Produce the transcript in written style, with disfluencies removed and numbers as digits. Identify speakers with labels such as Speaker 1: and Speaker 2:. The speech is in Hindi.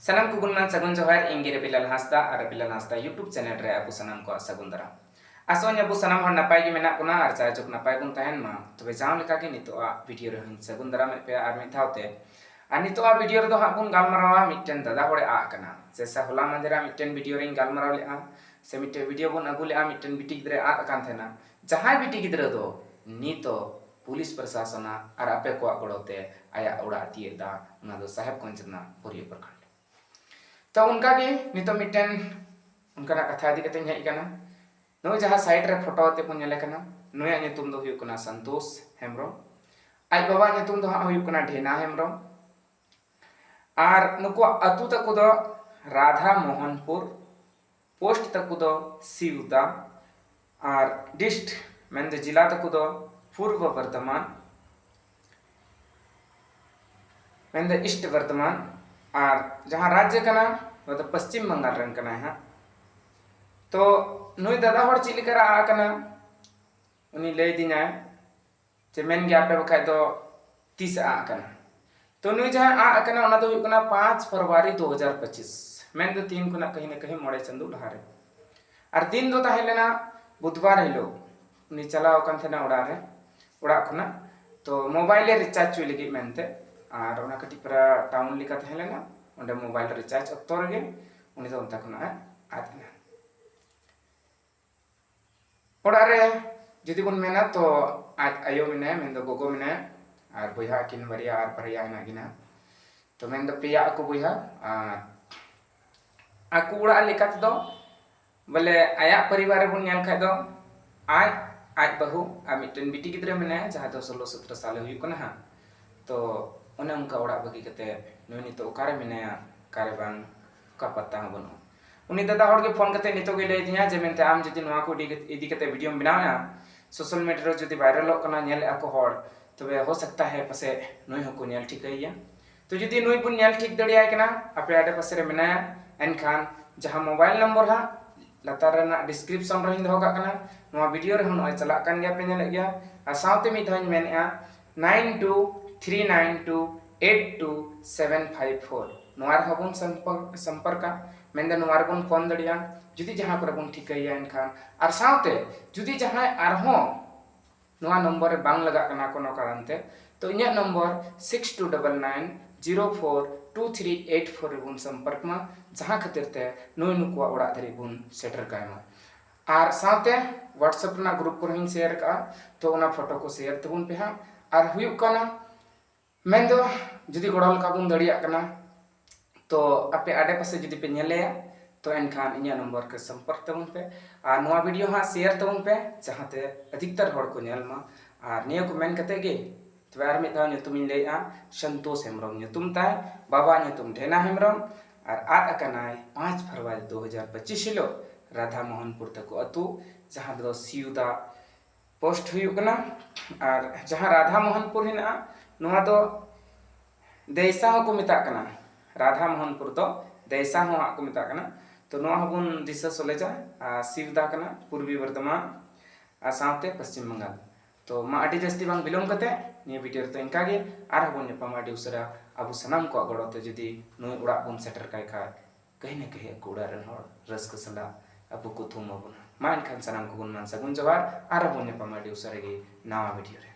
Speaker 1: Sanam kugun man sagun johar inggi Bilal Hasda ar Bilal Hasda YouTube channel re abu sanam ko sagun dara. Asonya abu sanam hor napai gi menak kuna ar cha jok napai bun tahen ma tobe jam leka ke nito a video re sagun dara me pe ar mi thaute. Ar nito a video re do ha bun galmarawa mitten dada hore a kana. Sesa hola mandera mitten video re galmaraw le a se mitten video bun agu le a mitten bitik dre a kan thena. Jahai bitik gidra do nito police प्रशासन और आपे को गड़ोते आया उड़ा तीर दा उना दो साहेब कंचना पुरी प्रखंड तो उनका के नितो मिटन उनका कथा दी कते हेज कना नो जहां साइड रे फोटो ते पुन नेले कना नोया नेतुम दो हुयो कना संतोष हेमरो आज बाबा नेतुम दो हुयो कना ढेना हेमरो और नुको अतु तक दो राधा मोहनपुर पोस्ट तक दो सिवदा और डिस्ट मेन जिला तक दो पूर्व वर्तमान मेन ईस्ट वर्तमान और जहां राज्य कना तो पश्चिम बंगाल रन कना है तो नुई दादा हर चिली करा आ कना उनी लय दिना जे मेन गया पे बखाय तो 30 आ कना तो नुई जहां आ कना ओना तो कना 5 फरवरी 2025 मेन तो 3 कुना कहीं न कहीं मोड़े चंदू लहारे और दिन दो ताहेलेना बुधवार हिलो उनी चलाव कन थेना उड़ा खुना तो मोबाइल रिचार्ज चुई लगी मेनते और ओना कटी पर टाउन लिका तहेलेना ओंडे मोबाइल रिचार्ज अक्तो रगे उनी तो उनता खुना आदना ओड़ा रे जदि बन मेना तो आज आयो मेने मेन दो गोगो मेने और बुया किन बरिया और परिया हेना गिना तो मेन दो पिया aku बुया aku उड़ा लिका दो बोले आया परिवार बन नेल खाय दो आज बहु आ मिटन बिटी गिद्रे मेने जहां दो 16-17 साल हुई कना हा तो उन्हें उनका उड़ा बगी कते नुनी तो ओकारे मेने कारे बांग का पत्ता ह बनो उनी दादा हर के फोन कते नितो के ले दिया जे मेनते आम जदि नवा को इदी कते वीडियो बनाया सोशल मीडिया जदि वायरल कना नेल ako हर तबे हो सकता है पसे नुई हको नेल ठीक गइया तो जदि नुई बुन नेल ठीक दड़िया कना आपे आडे पसे रे मेनाया एनखान जहां मोबाइल नंबर हा लतार रेना डिस्क्रिप्शन रे दो का कना नवा वीडियो रे हन चला कान गया पे नेल गया आ साउते मी धान मेनया 9239282754 नवार हबुन संपर्क मेंदे नवार बुन फोन दड़िया जुदी जहां पर बुन ठिकैया एनखान और साउते जुदी जहां आरहो नवा नंबर रे बांग लगा कना कोनो कारणते तो इन्या नंबर 6299042384 रे बुन संपर्क में जहां खातिरते नुई नुकुआ उड़ा धरी बुन सेटर कायमा और साउते व्हाट्सएप ना ग्रुप को हिं शेयर का तो उना फोटो को शेयर तबुन पे हा और हुयु कना मेंदो जुदी गोड़ल का बुन दड़िया कना तो आपे आडे पासे जुदी पे नेलेया तो एनखान इन्या नंबर के संपर्क तबुन पे और नवा वीडियो हा शेयर तबुन पे जहाते अधिकतर हड़ को नेलमा और निया को मेन कते गे तो आर मिद धाव ᱧᱩᱛᱩᱢ ᱤᱧ ᱞᱟᱹᱭᱟ संतोष हेम्ब्रम ᱧᱩᱛᱩᱢ ताय बाबा ᱧᱩᱛᱩᱢ ढेना हेम्ब्रम और आद अकनाय 5 फरवरी 2025 हिलो राधा मोहनपुर तक अतु जहां दो सियुदा पोस्ट हुयु कना और जहां राधा मोहनपुर हिना नोहा दो देसा को मिता कना राधा मोहनपुर तो देसा हो को मिता कना तो नोहा हबुन दिशा सोलेजा सियुदा कना पूर्वी वर्धमान आ साउते पश्चिम बंगाल तो मा आडी जस्ती बांग बिलोम कते निया वीडियो तो इनका गे आर हबुन नेपामा आडी उसरा अबु सनाम को गड़ोते जदी नुई उड़ा बुन सेटर काय खा कहीं न कहीं को उड़ा रन हर रस्क सला अबु को थुम अबुन मा इनखान सनाम को गुन मान सगुन जवार आर हबुन नेपामा आडी उसरा गे नावा वीडियो रे